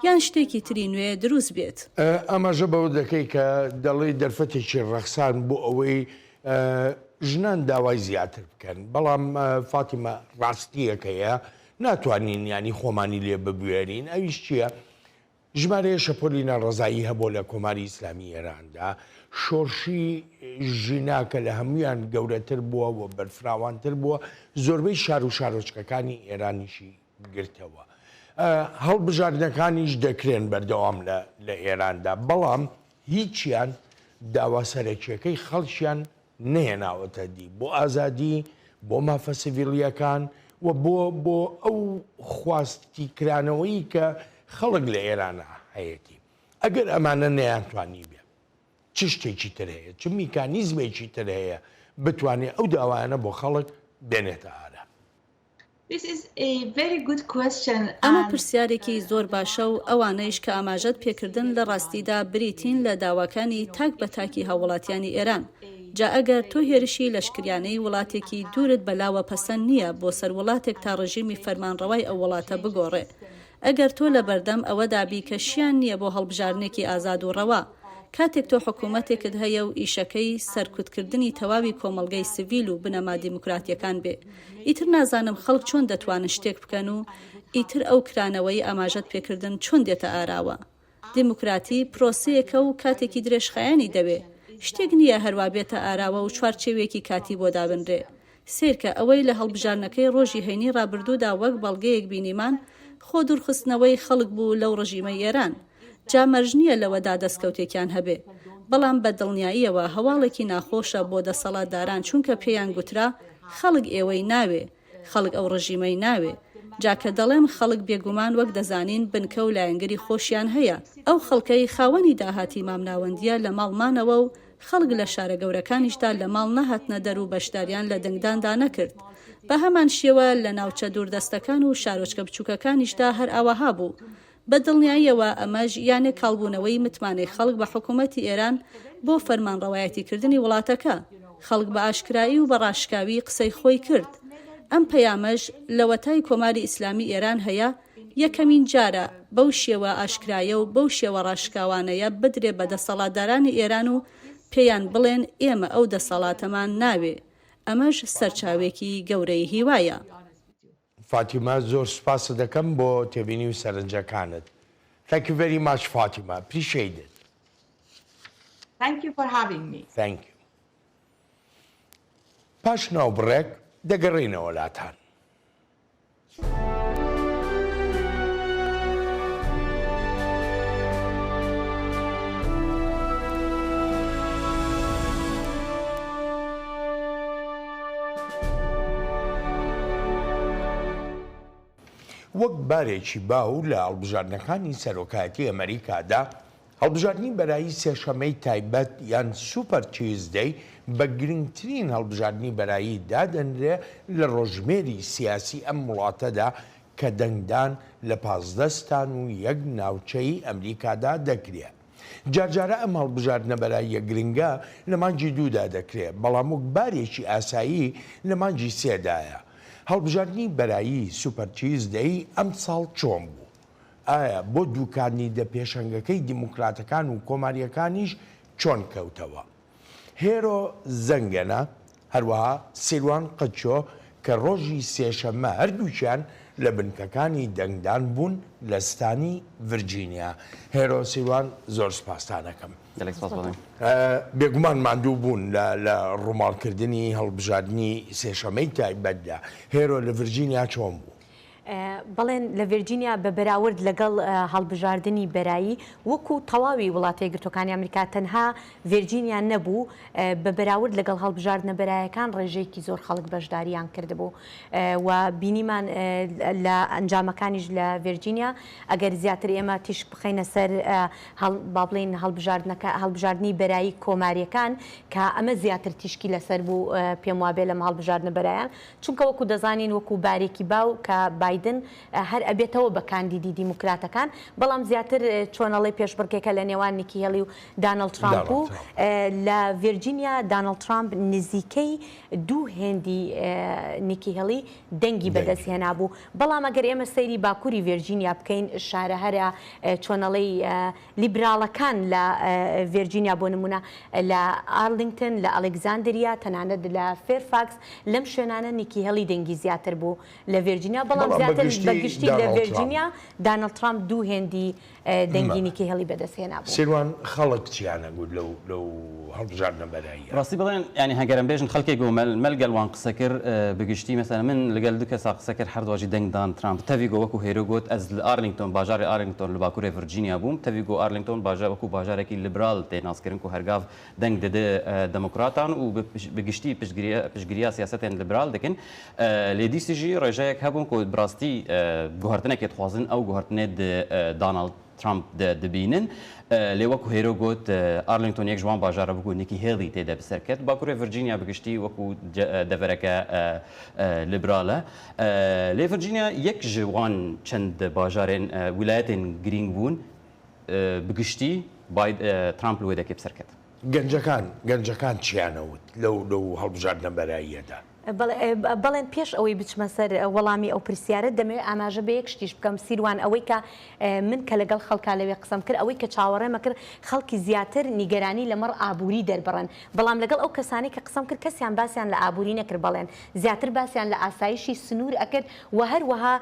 یان شتێکی تری نوێ دروست بێت.
ئەمەژە بەوە دەکەی کە دەڵێ دەرفەتێکی ڕەخسان بۆ ئەوەی ژنان داوای زیاتر بکەن، بەڵام فاتیمە ڕاستیەکەیە ناتوانین ینی خۆمانی لێ ببوێرین. ئەویش چییە؟ ژمارەیە شەپۆلینە ڕزایی هەبوو لە کۆماری ئیسلامی ئێراندا، شۆڕشی ژیناکە لە هەمویان گەورەتر بووە و بەرفراوانتر بووە، زۆربەی شار و شارۆچکەکانی ئێرانیشی گرتەوە. هەڵبژاردنەکانیش دەکرێن بەردەوام لە ئێراندا، بەڵام هیچیان داوا سەرەکیەکەی خەڵکیان نهێناوەتە دی بۆ ئازادی، بۆ مافە سیڤیلیەکان و بۆ ئەو خواستی کرانەوەی کە خەڵک لە ئێرانە هەیەی. ئەگەر ئەمانە نەیانتوانی بێ چ شتێکی تر هەیە، چ میکانیزمێکی تر هەیە بتوانێت ئەو داوایانە بۆ خەڵک بێنێتە ئارە؟
ئەمە پرسیارێکی زۆر باشە و ئەوانەیش کە ئاماژەت پێکردن لە ڕاستیدا بریتین لە داواکانی تاک بە تاکی هاوڵاتیانی ئێران. جا ئەگەر تۆ هێرشی لەشکریانەی وڵاتێکی دوورت بەلاوە پەسەند نییە بۆ سەر وڵاتێک تا ڕژیمی فەرمانڕەوای ئەو وڵاتە بگۆڕێ، ئەگەر تۆ لە بەردەم ئەوە دابی کە شیان نییە بۆ هەڵبژارنێکی ئازاد و ڕەوا، کاتێک تۆ حکوومەتێکت هەیە و ئیشەکەی سەرکوتکردنی تەواوی کۆمەڵگەی سڤیل و بنەما دیموکراتیەکان بێ، ئیتر نازانم خەڵک چۆن دەتوانن شتێک بکەن و ئیتر ئەو کرانەوەی ئاماژەت پێکردن چۆن دێتە ئاراوە. دیموکراتی پرۆسەیەکە و کاتێکی درێژخایانی دەوێ، شتێک نییە هەروە بێتە ئاراوە و چوارچێوێکی کاتی بۆ دابنرێ. سێرکە ئەوەی لە هەڵبژارنەکەی ڕۆژی هەینی ڕابردوودا وەک بەڵگەیەک بینیمان خۆ دوورخستنەوەی خەڵک بوو لەو ڕژیمە ئێران. جامەرج نییە لەوەدا دەستکەوتێکیان هەبێ، بەڵام بە دڵنیاییەوە هەواڵێکی ناخۆشە بۆ دەسەڵاتداران، چونکە پێیان گوترا خەڵک ئێوەی ناوێ، خەڵک ئەو ڕژیمەی ناوێ. جاکە دەڵێم خەڵک بێگومان وەک دەزانین بنکە و لایەنگەری خۆشیان هەیە. ئەو خەڵکەی خاوەنی داهاتی مامناوەندیە لە ماڵمانەوە و خەڵک لە شارە گەورەکانیشدا لە ماڵ نەهاتنە دەر و بەشداریان لە دەنگداندا نەکرد. بە هەمان شێوە لە ناوچە دووردەستەکان و شارۆچکە بچووکەکانیشدا هەر ئاوەها بوو. بە دڵنیاییەوە ئەمەش یانێک کاڵبوونەوەی متمانەی خەڵک بە حکوومەتی ئێران بۆ فەرمانڕەوایەتیکردنی وڵاتەکە. خەڵک بە ئاشکرایی و بە ڕاشکاوی قسەی خۆی کرد. ئەم پەیامەش لە وەتای کۆماری ئیسلامی ئێران هەیە، یەکەمین جارە بەو شێوە ئاشکرایە و بەو شێوە ڕاشکاوانەیە بدرێ بە دەسەڵاتدارانی ئێران و پێیان بڵێن ئێمە ئەو دەسەڵاتەمان ناوێ. ئەمەش سەرچاوێکی گەورەی هیوایە.
فاتیمە زۆر سپاس دەکەم بۆ تێبینی و سەرنجەکانت. Thank you very much, Fatima. Appreciate it.
Thank you for having me.
Thank you. پاش ناوبڕێک دەگەڕێنەوە لاتان. وەک بارێکی باو لە هەڵبژاردنەکانی سەرۆکایەتی ئەمریکادا، هەڵبژاردننی بەرایی سێشەمەی تایبەت یان سوپەر چیزدەی بە گرنگترین هەڵبژاردننی بەرایی دادەنرێ لە ڕۆژمێری سیاسی ئەم وڵاتەدا کە دەنگدان لە 15 ستان و یەک ناوچەی ئەمریکادا دەکرێت. جارجارە ئەم هەڵبژاردنە بەراییە گرنگە لە مانگی دوودا دەکرێت، بەڵام وەک بارێکی ئاسایی لە مانگی سێدایە. هەڵبژاردننی بەرایی سوپەرچیزدەی ئەم ساڵ چۆن بوو؟ ئایا بۆ دووکانی دە پێشەنگەکەی دیموکراتەکان و کۆماریەکانیش چۆن کەوتەوە؟ هێرۆ زەنگەنە هەروەها سیروان قەچۆ کە ڕۆژی سێشەممە هەردووچیان لە بنکەکانی دەنگدان بوون لە ستانی ڤرجینیا. هێرۆ سیروان زۆر سپاسانەکەم. بێگومان ماندوو بوون لە ڕووماڵکردنی هەڵبژاردننی سێشەمەی تایبەتدا. هێرۆ لە ڤرجینیا چۆن بوو؟
بەڵێن لە ڤێرجینیا بە بەراورد لەگەڵ هەڵبژاردننی بەرایی وەکو تەواوی وڵاتی یەکگرتووەکانی ئەمریکا تەنها ڤێرجینیا نەبوو بە بەراورد لەگەڵ هەڵبژاردنە بەرایەکان ڕێژەیەکی زۆر خەڵک بەشداریان کردبوو و بینیمان لە ئەنجامەکانیش لە ڤێرجینیا ئەگەر زیاتر ئێمە تیش بخەینە سەر با بڵێن هەڵبژاردننی بەرایی کۆماریەکان کە ئەمە زیاتر تیشکی لەسەر بوو پێم وابێ لەم هەڵبژاردنە بەرایان چونکە وەکو دەزانین وەکو بارێکی باو کە بایدن هەر ئەبێتەوە بە کاندیدی دیموکراتەکان بەڵام زیاتر چۆنەڵی پێشبڕکێکە لە نێوان نیکی هێلی و دانەڵد ترامپ و لە ڤێرجینیا دانەڵد ترامپ نزیکەی دوو هێندی نیکی هێلی دەنگی بەدەستهێنا بوو بەڵام ئەگەر ئێمە سەیری باکووری ڤێرجینیا بکەین شارە هەرە چۆنەڵی لیبراڵەکان لە ڤێرجینیا بۆ نمونە لە ئارلینگتن لە ئەلێکزاندریا تەنانەت لە فێرفاکس لەم شوێنانە نیکی هێلی دەنگی زیاتر بوو لە ڤێرجینیا بەڵام زیاتر بەگشتی لە ڤێرجینیا دانەڵد ترامپ دوو هێندی دەنگی نیکی هێلی بەدەستهێنا بوو.
سیروان خەڵک چیانە گوت لەو هەڵبژاردنە بەرایی
ڕاستی بڵێن ینی هەگەرم بێژن خەڵکێک و مەلگەلوان قسە کرد بگشتی مەسەلەن من لەگەل دوو کەسا قسە کرد هەردواژی دەنگدان ترامپ تەویگۆ وەکو هێرۆ گوت ئەز لە ئارلینگتۆن باژاری ئارلینگتۆن لە باکووری ڤێرجینیا بووم تەویگۆ ئارلینگتۆن وەکو باژارێکی لیبرال تێناسکردن و هەرگاو دەنگ دەدە دەموکراتان و بگشتی پشتگیریە سیاسەتێن لیبرال دەکەن لێ دیسیژی ڕێژەیەک هەبوون کە بڕاستی گوهرتنێکی دخوازن ئەو گوهرتنێ دانالد ترامپ دەبینن لێ وەکو هێرۆ گوت ئارلینگتۆن یەک جوان باژارە بوو نیکی هێڵی تێدا بسەرکرد باکووری ڤێرجینیا بگشتی وەکو دەڤەرەکە لیبرالە لێ ڤێرجینیا یەک جوان چەند باژارێن ویلایەتێن گرنگ بوون بگشتی ترامپ لێ دەکێ بسەرکرد
گەنجەکان چیانەوت لەو هەڵبژاردنە بەراییەدا
بەڵێن پێش ئەوەی بچمە سەر وەڵامی ئەو پرسیارە دەمەوێت ئاماژە بە یەک شتیش بکەم سیروان ئەوەی کە من کە لەگەڵ خەڵکا لەوێ قسەم کرد ئەوەی کە چاوەڕێمە کرد خەڵکی زیاتر نیگەرانی لەمەڕ ئابووری دەربڕن بەڵام لەگەڵ ئەو کەسانی کە قسەم کرد کەسیان باسییان لە ئابووری نەکرد بەڵێن زیاتر باسییان لە ئاسایشی سنوور ئەکرد و هەروەها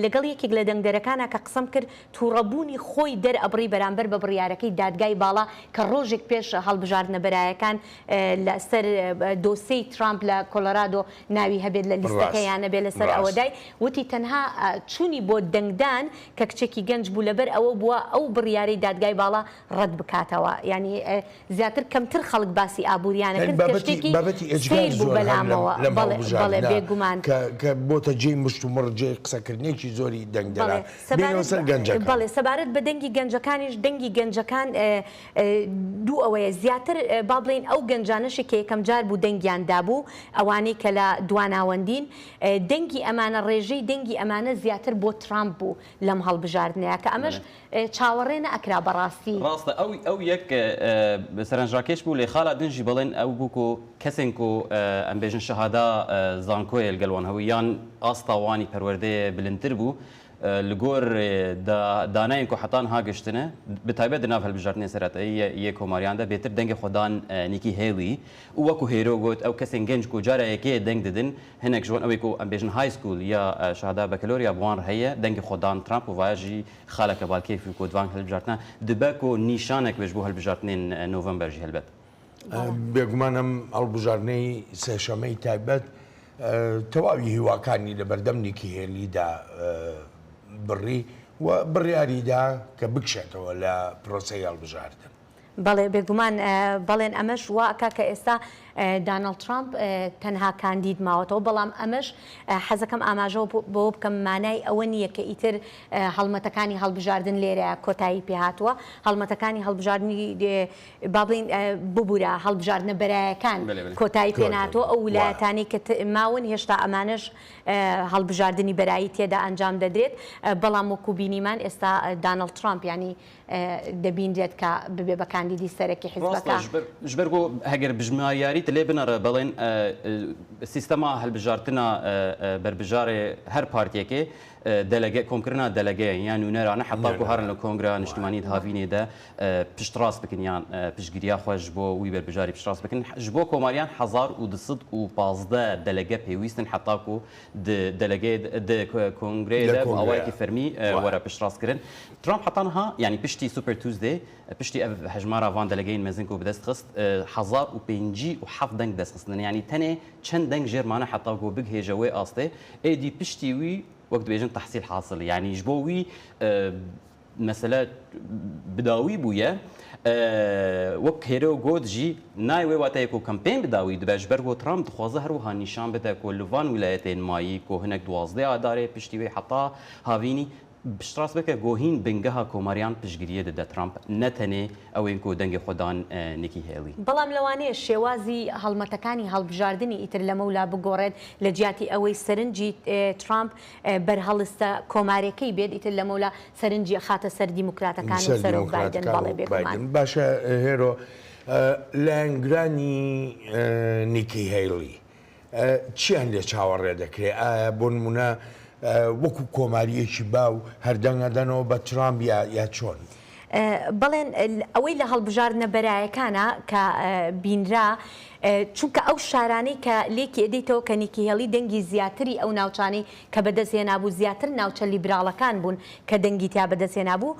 لەگەڵ یەکێک لە دەنگدەرەکانە کە قسەم کرد تووڕەبوونی خۆی دەرئەبڕی بەرامبەر بە بڕیارەکەی دادگای باڵا کە ڕۆژێک پێش هەڵبژاردنە بەرایەکان لەسەر دۆسەی ترامپ لە کۆلۆرادۆ ناوی هەبێت لە لیستەکەیانە بێ لەسەر ئەوەدای وتی تەنها چوونی بۆ دەنگدان کە کچێکی گەنج بوو لەبەر ئەوە بووە ئەو بڕیارەی دادگای باڵا ڕەت بکاتەوە ینی زیاتر کەمتر خەڵک باسی ئابووریانە کرد کەشتێکی سیر بوو بەلامەوە بەڵێ بێگومان
کە بۆتە جێی مشت و مڕجێ قسەکردنێکی زۆری دەنگدەران
بەڵێ سەبارەت بە دەنگی گەنجەکانیش دەنگی گەنجەکان دوو ئەوەیە زیاتر با بڵێن ئەو گەنجانەشێکی یەکەم جار بوو دەنگیان دابوو ئەوانەی کە لە دواناوەندین دەنگی ئەمانە ڕێژەی دەنگی ئەمانە زیاتر بۆ ترامپ بوو لەم هەڵبژاردنەیە کە ئەمەش چاوەڕێنە ئەکرا بەڕاستی
ڕاستە ئەو یەک سەرنجڕاکێش بوو لێ خاڵا دنجی بڵێن ئەو بووکۆ کەسێک و ئەم بێژن شەهادا زانکۆیە لەگەڵوان هەووی یان ئاستاوانی پەروەردەیە بلندتر بوو لەگۆر دانایین کو حتان هاگشتنە بتایبەت ناو هەڵبژاردنەی سەرەتایی یەک کۆماریاندا بێتر دەنگی خۆدان نیکی هێڵی و وەکو هێرۆ گوت ئەو کەسێک گەنج و جارە یەکەیە دەنگ دەدن هەنێک ژوان ئەوەی ئەم بێژن های سکول یا شەهادا بەکەلۆریا بوان هەیە دەنگی خۆدان ترامپ و ڤایژی خاڵەکە باڵکێفی و کۆدوان هەڵبژاردنە دبەک و نیشانێک بێژ بۆ هەڵبژاردنین نۆڤەمبەرژی هەلبەت
بێگومانم هەڵبژاردنەی سێشەمەی تایبەت تەواوی هیواکانی لە بەردەم نیکی هێلیدا بڕی و بڕیاریدا کە بکشێتەوە لە پرۆسەی هەڵبژاردن
بەڵێ بێگومان بەڵێن ئەمەش واکە کە ئێستا دانەڵد ترامپ تەنها کاندید ماوەتەوە بەڵام ئەمەش حەزەکەم ئاماژەوە بۆ بکەم مانای ئەوە نییە کە ئیتر هەڵمەتەکانی هەڵبژاردن لێرە کۆتایی پێهاتووە هەڵمەتەکانی هەڵبژاردننی با بڵین ببوورە هەڵبژاردنە بەرایەکان کۆتایی پێناتەوە ئەو ویلایەتانی کە ماون هێشتا ئەمانش هەڵبژاردننی بەرایی تێدا ئەنجام دەدرێت بەڵام وەکو بینیمان ئێستا دانەڵد ترامپ ینی دەبیندرێت کە ببێ بە کاندیدی سەرەکی حیزبەکە
ژبەر بۆ هەگەر بژماریاری لێ بنەڕە بەڵێن سیستەما هەڵبژاردنە بەربژارێ هەر پارتیەکێ کۆمکردنا دەلەگەیە یان نوێنەرانە حتاکو هەرن لە کۆنگرا نیشتیمانی هاوینێدا پشتڕاست بکن یان پشتگیریا خۆش بۆ وی بەربژاری پشتڕاست بکن ji بۆ کۆماریان 1215 دەلەگە پێویستن حتاکو کۆنگرێدا ئەوەیەکی فەرمی وەرە پشتڕاستکردن ترامپ حتانها ینی پشتی سوپەر توزدێ پشتی ئەv هەژمارە وان دەلەگەین مەزنک و بدەست خست 1057 دەنگ دەستخستن ینی تەنێ چەند دەنگ ژێرمانە حتاکو بگهێژەوەی ئاستێ ئێدی پشتی وی وەک بێژن تحصیل حاصل یعنی ژ بۆ وی مەسەلە بداوی بووە وەک هێرە گۆت ژی نایوێ واتەیەک و کەمپین بداوی دەبێژ بەر بۆ ترامپ دخوازە هەروها نیشان بدە کۆ لڤان ویلایەتێن مایی کۆ هەنێک دوازدە ئادارێ پشتیوێ حتا هاوینی بشتراس بکە گۆهین بنگەها کۆماریان پشتگیریە دەدە ترامپ نەتەنێ ئەوەین کۆ دەنگی خۆدان نیکی هێڵی
بەڵام لەوانەیە شێوازی هەڵمەتەکانی هەڵبژاردننی ئیتر لە مەولا بگۆڕێت لە جیاتی ئەوەی سەرنجی ترامپ بەرهەڵستە کۆمارەکەی بێت ئیتر لە مەولا سەرنجی خاتە سەر دیموکراتەکان و سەر بایدن بەڵێ بێگومان
باشە هێرۆ لایەنگرانی نیکی هێڵی چیان لێ چاوەڕێ دەکرێت ئایا بۆ نمونە وەکو کۆماریەکی باو هەردەنگەدەنەوە بە ترامپ یا چۆن؟
بەڵێن ئەوەی لە هەڵبژاردنە بەرایەکانە کە بینرا چونکە ئەو شارانەی کە لێکی ئەدەیتەوە کە نیکی هێڵی دەنگی زیاتری ئەو ناوچانەی کە بەدەستهێنابوو زیاتر ناوچە لیبراڵەکان بوون کە دەنگی تیا بەدەستهێنابوو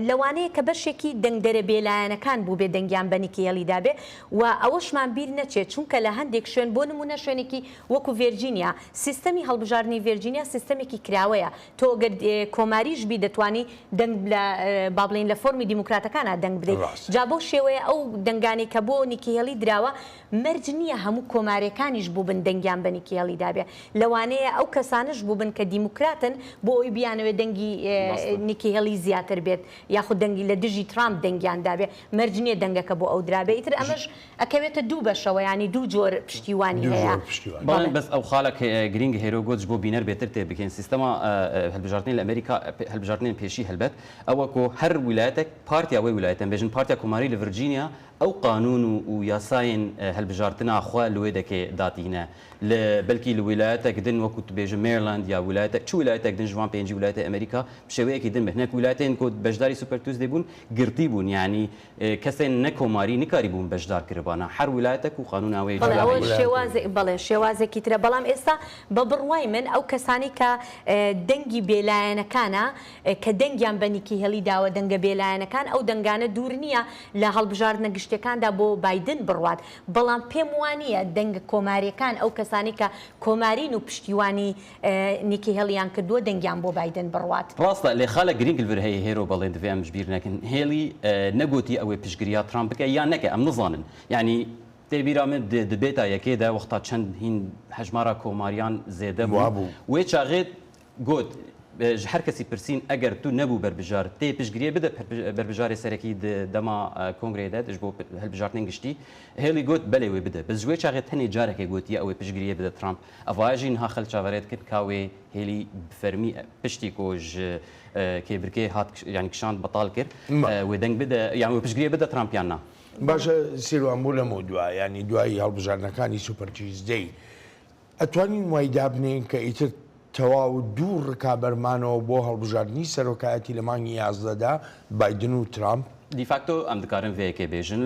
لەوانەیە کە بەشێکی دەنگدەرە بێلایەنەکان بوو بێ دەنگیان بە نیکی هێڵیدا بێ و ئەوەشمان بیر نەچێت چونکە لە هەندێک شوێن بۆ نمونە شوێنێکی وەکو ڤێرجینیا سیستەمی هەڵبژاردننی ڤێرجینیا سیستەمێکی کراوەیە تۆ گەر کۆماریش بی دەتوانی دەنگ لە با بڵێن لە فۆرمی دیموکراتەکانە دەنگ بدەیت جا بۆ شێوەیە ئەو دەنگانی کە بۆ نیکی هێڵی دراوە مەرج نییە هەموو کۆمارەکانیش بوو بن دەنگیان بە نیکی هێڵیدا بێ لەوانەیە ئەو کەسانش بوو بن کە دیموکراتن بۆ ئەوی بیانەوێ دەنگی نیکی هێڵی زیاتر بێت یاخود دەنگی لە دژی ترامپ دەنگیاندا بێ مەرج نییە دەنگەکە بۆ ئەو درابێ ئیتر ئەمەش ئەکەوێتە دوو بەشەوە ینی دوو جۆر پشتیوانی هەیە
بەس ئەو خاڵک گرنگ هێرۆ گۆچ بۆ بینەر بێتر تێ بکەین سیستەما هەلبژاردننی لە ئەمریکا هەلبژاردنین پێشی هەلبەت ئەوە کۆ هەر ویلایەتێک پارتیاوەی ویلایەتەن بێژن پارتیا کۆماری لە ڤرجینیا ئەو قانون و یاساین هەلبژاردننا خوا لێ دەکێ داتینە لە بەلکی لە ویلایەتێک دن وەکو بێژە مێرلاند یا ویلایەتە چ ویلایەتێک دن ژوان پێنج ویلایەتە ئەمریکا شێوەیەکی دن بهنێک ویلایەتێن کۆ بەشداری سوپەرتوز دەبوون گرتی بوون یعنی کەسێن نەکۆماری نکاری بوون بەشدار کردبانە هەر ویلایەتێک و قانوناوەی
بەڵێ شێوازێکی ترە بەڵام ئێستا بە بڕوای من ئەو کەسانی کە دەنگی بێلایەنەکانە کە دەنگیان بە نیکی هێڵی داوە دەنگە بێلایەنەکان ئەو دەنگانە دوور نییە لە هەڵبژاردنە گشتەکاندا بۆ بایدن بڕوات بەڵام پێم وانە دەنگە کۆماریەکان ئەو کەسانی کە کۆمارین و پشتیوانی نیکی هێڵیان کردووە دەنگیان بۆ بایدن بڕوات
ڕاستە لێ خاڵە گرنگ هەیە هێرۆ بەڵێن دەوێ ئەمش بیر نەکەن هێڵی نەگوتی ئەوەی پشتگیریا ترامپ بکە یان نەکە ئەم نزانن یعنی تێبیرا من دەبێتە یەکێدا وەختا چەند هین هەژمارە کۆماریان زێدە بوو وێ چاغێت گوت هەر کەسی پرسین ئەگەر تو نەبوو بەربژار تێ پشتگیریە بدە بەربژاری سەرەکی دەما کۆنگرێدا دەش بۆ هەلبژاردنین گشتی هێڵی گوت بەلێ وێ بدە بەس ژێ چاغێت تەنێ جارێکی گوتی ئەوەی پشتگیریە بدە ترامپ ئەڤژین ها خەل چاوەڕێت کرد کاوێ هێلی فەرمی پشتی کۆژ کێبرکێ هات ینی کشاند بەتاڵ کرد وێ دەنگ بدە یان وێ پشتگیریە بدە ترامپیان نا
باشە سیروان بوو لەمە دوای ینی دوایی هەڵبژاردنەکانی سوپەرچیزدەی ئەتوانین وای دابنین کە ئیتر تەواو دوو ڕکابەرمانەوە بۆ هەڵبژاردننی سەرۆکایەتی لە مانگی 11دا بایدن و ترامپ
دیفاکتۆ ئەم دکارن vەیەکێ بێژن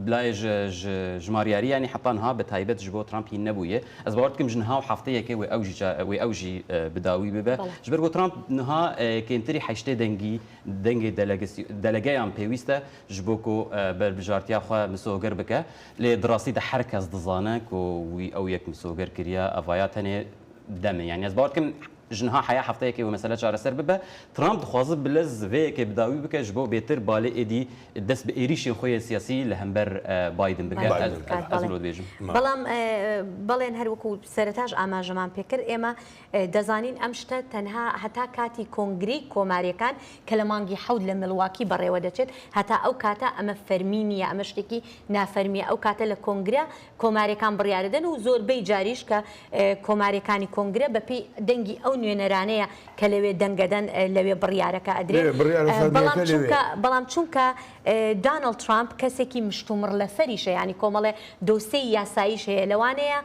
بلای ژماریاریانی حتانها بە تایبەت ji بۆ ترامپی نەبوویە ئەس باوەڕکەم ژنها و هەفتەیەکێ وێ ئەوژی بداوی ببە ji ber بۆ ترامپ نها کێنتری حیشتێ دەنگی دەلەگەیان پێویستە ji بۆ کۆ بەربژارتیا خوا مسۆگەر بکە لێ دڕاستیدا هەر کەس دزانە کۆ وی ئەو یەک مسۆگەر کردیا ئەڤایە تەنێ دەمێ یعنی ئەس باوەڕکەم ژنها حیا هەفتەیەکی و مەسەلە چارەسەر ببە ترامپ دخوازت بلە زڤەیەکێ بداوی بکەش بۆ بێتر بالێ ئێدی دەست بە ئێریشی خۆی سیاسی لە هەمبەر بایدن بگات بێژم
بەڵام بەڵێن هەروەکو سەرەتاش ئاماژەمان پێکرد ئێمە دەزانین ئەم شتە تەنها هەتا کاتی کۆنگری کۆماریەکان کە لە مانگی حەود لە ملواکی بەڕێوە دەچێت هەتا ئەو کاتە ئەمە فەرمی نیە ئەمە شتێکی نافەرمیە ئەو کاتە لە کۆنگرە کۆماریەکان بڕیاردەن و زۆربەی جاریش کە کۆماریەکانی کۆنگرە بەپێی دەنگی ئەو نوێنەرانەیە کە لەوێ دەنگەدەن لەوێ بڕیارەکە ئەدرێت بەڵام چونکە دانەڵد ترامپ کەسێکی مشتومڕ لە فەریشە ینی کۆمەڵێ دۆسەی یاساییش هەیە لەوانەیە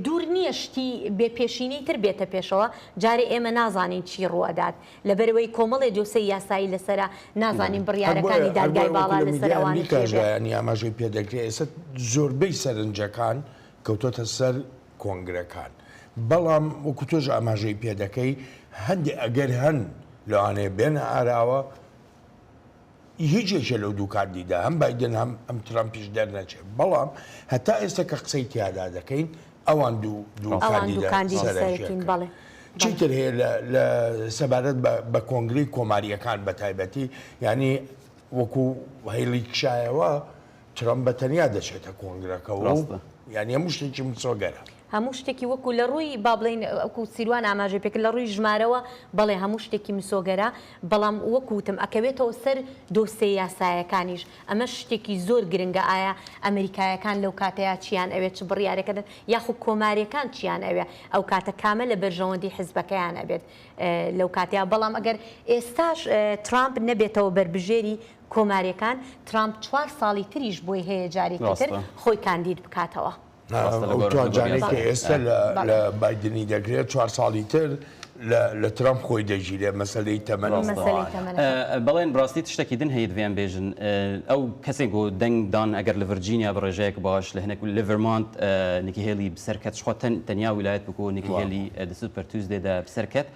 دوور نییە شتی بێپێشینەی تر بێتە پێشەوە جارێ ئێمە نازانین چی ڕوەدات لەبەرەوەی کۆمەڵێ دۆسەی یاسایی لەسرە نازانین بڕیارەکانی دادگای باڵا لەسەرەوانی
ئاماژەی پێدەکرێت ئێستا زۆربەی سەرنجەکان کەوتۆتە سەر کۆنگرەکان بەڵام وەکو تۆش ئاماژەی پێدەکەی هەندێک ئەگەر هەن لەوانەیە بێنە ئاراوە هیچێکە لەو دوو کاردیدا هەم بایدن هەم ئەم ترامپیش دەرنەچێت بەڵام هەتا ئێستا کە قسەی تیادا دەکەین ئەوان دوو
کاندید سەرەکین بەڵێ
چیتر هەیە لە سەبارەت بە کۆنگری کۆماریەکان بە تایبەتی ینی وەکو هەیڵی کشایەوە ترەمپ بە تەنیا دەچێتە کۆنگرەکەەوە یعنی هەموو شتێکی مسۆگەرە
هەموو شتێکی وەکو لە ڕووی با بڵین وەکو سیروان ئاماژە پێکرد لە ڕووی ژمارەوە بەڵێ هەموو شتێکی مسۆگەرە بەڵام وەکوتم ئەکەوێتەوە سەر دۆسێ یاسایەکانیش ئەمە شتێکی زۆر گرنگە ئایا ئەمریکایەکان لەو کاتەیە چیان ئەوێت چ بڕیارەکەدن یاخو کۆماریەکان چیان ئەوێ ئەو کاتە کامە لە بەرژەوەندی حزبەکەیان ئەبێت لەو کاتەیە بەڵام ئەگەر ئێستاش ترامپ نەبێتەوە بربژێری کۆماریەکان ترامپ 4 ساڵی تریش بۆی هەیە جارێکتر خۆی کاندید بکاتەوە.
توانجانێکی ئێستا لە بایدنی دەگرێت 4 ساڵی تر لە ترامپ خۆی دەژیرێ مەسلەی تەمەن
بەڵێن بڕاستی تشتێکی دن هەیە دوێن بێژن ئەو کەسێک بۆ دەنگدان ئەگەر لە ڤرجینیا بڕێژەیەک باش لە هەنێک لڤرمانت نکی هێلی بسەرکەت خۆ تەنیا ویلایەت بکۆ نکی هێلی سوپەر توزدێدا بسەرکەت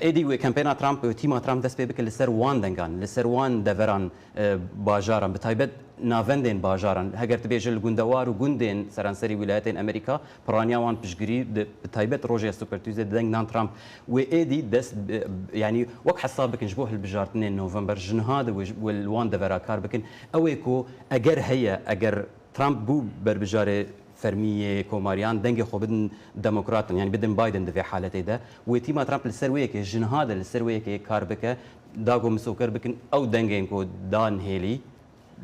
ئێدی وێ کەمپێنا ترامپ تیما ترامپ دەست پێ بکە لەسەر وان دەنگان لەسەر وان دەڤەران باژاران بەتایبەت ناوەندێن باژاران هەگەر تبێژە لە گوندەوار و گوندێن سەرانسەری ویلایەتێن ئەمریکا پڕانیاوان پشگیری بەتایبەت ڕۆژێ سوپەرتوزێ دەنگدان ترامپ وێ ئێدی دەست ینی وەک حساب بکەنج بۆ هەلبژارتنێن نۆڤەمبەر ژنها وان دەڤەرا کار بکەن ئەوەیە کۆ ئەگەر هەیە ئەگەر ترامپ بوو بربژارێ فەرمیە کۆماریان دەنگی خۆ بدن دەموکراتن یعنی بدن بایدن دەبێ حالەتێدا وێ تیما ترامپ لەسەر وەیەکێ ژنهادە لەسەر وەیەکێ کار بکە داگۆ مسۆکەر بکن ئەو دەنگێن کۆ دانهێلی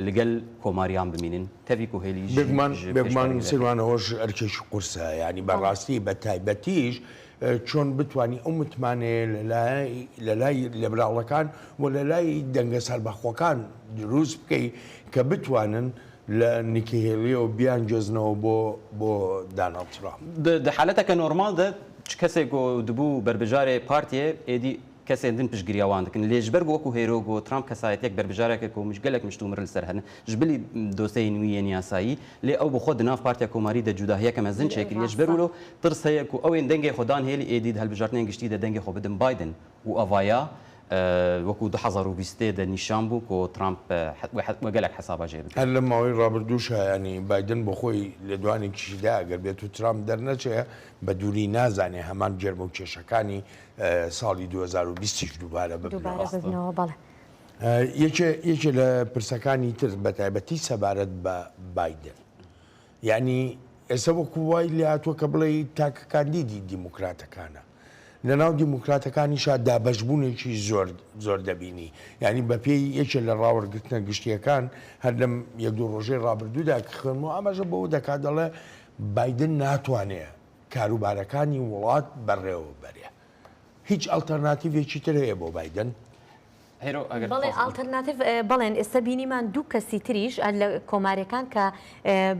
لەگەل کۆماریان بمینن تەوی و هێلی
بێگومان سیروانەوەش ئەرکێکی قورسە ینی بەڕاستی بە تایبەتیش چۆن بتانی ئەو متمانەیە لە لای لێبراڵەکان و لە لای دەنگە سەربەخۆکان دروست بکەی کە بتوانن لە نیکیهێلیەوە بیان جێزنەوە بۆ داناڵد ترامپ
دە حالەتەکە نۆرمال دە کەسێک دبوو بربژارێ پارتیە ئێدی کەسێن دن پشگیریاوان دکن لێژبەر وەکو هێرۆگۆ ترامپ کەسایەتێک بربژارێکە کۆ مشگەلێک مشتومر لەسەر هەن ژبلی دۆسەی نوێن یاسایی لێ ئەو بخۆ دناف پارتیا کۆماری دە جوداهەیەکە مەزن چێکری لێژبەر و ترس هەیە و ئەوێن دەنگی خۆدان هێلی ئێدی هەلبژارتنێن گشتی دە دەنگی خۆ بدن بایدن و ئەڤایە وەکو 2020 دە نیشان بوو کۆ ترامپ وەگەلێک حساباژێ بکە
هەر لە ماوەی ڕابردووش ینی بایدن بۆ خۆی لە دوانی کشیدا ئەگەر بێت و ترامپ دەرنەچێ بە دووری نازانێ هەمان جێرمە و کێشەکانی ساڵی 2020 دووبارە
ببنەوە.
یەکێ لە پرسەکانی تر بە تایبەتی سەبارەت بە بایدن یعنی ئێستا وەکو وای لێ هاتووە کە بڵێ تاکە کاندیدی دیموکراتەکانە لە ناو دیموکراتەکانیشا دابەشبوونێکی زۆر دەبینی ینی بە پێی یەکێ لە ڕاوەرگرتنە گشتیەکان هەر لەم یەک دوو ڕۆژەی ڕابردوودا کە خوێنمەوە ئەمەژە بەوە دەکات دەڵێ بایدن ناتوانێت کاروبارەکانی وڵات بەڕێوە بەرێ هیچ ئەڵتەرناتیڤێکی تر هەیە بۆ بایدن
بەڵێ ئالتەرناتیڤ بەڵێن ئێستا بینیمان دوو کەسی تریش لە کۆمارەکان کە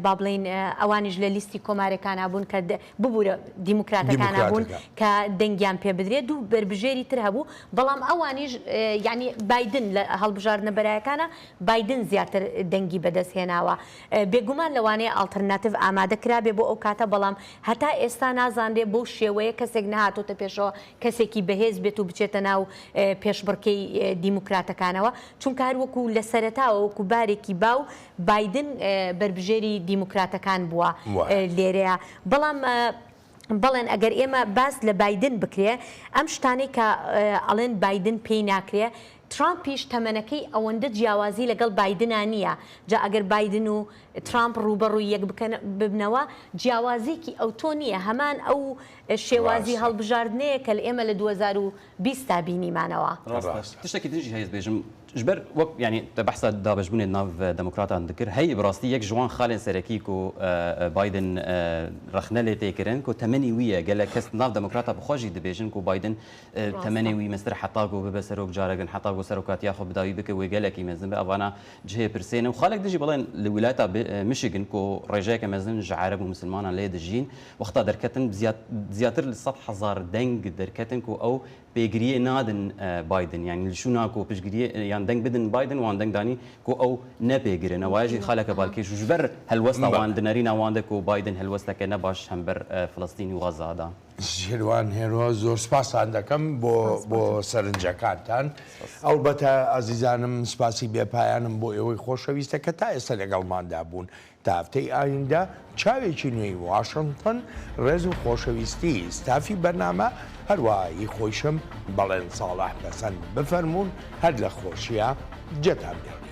با بڵین ئەوانیش لە لیستی کۆمارەکان بوون کە ببوورە دیموکراتەکان بوون کە دەنگیان پێ بدرێت دوو بربژێری تر هەبوو بەڵام ئەوانیش یعنی بایدن لە هەڵبژاردنە بەرایەکانە بایدن زیاتر دەنگی بەدەست هێناوە بێگومان لەوانەیە ئالتەرناتیڤ ئامادە کرابێ بۆ ئەو کاتە بەڵام هەتا ئێستا نازانرێ بۆ شێوەیە کەسێک نهاتۆتە پێشەوە کەسێکی بەهێز بێت و بچێتە ناو پێشبڕکەی دیموکراتەکانەوە چونکە هەروەکو لە سەرەتاوە وەکو بارێکی باو بایدن بربژێری دیموکراتەکان بووە لێرەیە بەڵێن ئەگەر ئێمە باس لە بایدن بکرێ ئەم شتانەی کە ئەڵێن بایدن پێی ناکرێ ترامپیش تەمەنەکەی ئەوەندە جیاوازی لەگەڵ بایدنا نییە جا ئەگەر بایدن و ترامپ ڕوبەڕووی یەک ببنەوە جیاوازێکی ئەو تۆ نییە هەمان ئەو شێوازی هەڵبژاردنەیە کە ئێمە لە 2020 تا بینیمانەوە
تشتێکی دژی هەیە بێژم ژبەر وەک ینی بەحسا دابەشبوونێت ناو دەموکراتان دکرد هەیە بڕاستی یەک ژوان خاڵێن سەرەکی و بایدن ڕخنە لێ تێکردن و تەمەنی ویە گەلە کەس ناو دەموکراتە بخۆشی دەبێژن و بایدن تەمەنی وی مەستر حتاگ و ببە سەرۆک جارەگەن حتاگ و سەرۆکاتیا خۆ بداوی بکە وێ گەلێکی مەزن بە ئەوانە جهێ پرسێنە و خاڵێک دژی بڵێن لە ویلایەتە میشیگن و ڕێژەیەکە مەزن ژ عەرەب و مسلمانان لێ دەژین وەختا دەرکەتن زیاتر لە 100,000 دەنگ دەرکەتن و ئەو پێگریە نادن بایدن یعنی لشووناکۆ پشگیریە یان دەنگ بدن بایدن وان دەنگدانی کۆ ئەو نەپێگرن ئەوواژی خالەکە باڵکێش و ژبەر هەلوەستە وان دنەری ناواندە و بایدن هەلوەستەکە نەباش هەمبەر فلەستینی و غەزادا
شێروان هێرۆ زۆر سپاسان دەکەم بۆ سەرنجەکانتان ئەڵبەتە ئازیزانم سپاسی بێپایانم بۆ ئێوەی خۆشەویستە کە تا ئێستا لەگەڵماندا بوون تا هەفتەی ئایندا چاوێکی نوێی واشنگتن ڕێز و خۆشەویستی ستافی بەرنامە هەروەهایی خۆشم بەڵێن ساڵح بەسەند بفەرمونون هەر لە خۆشیە جەتان بێت.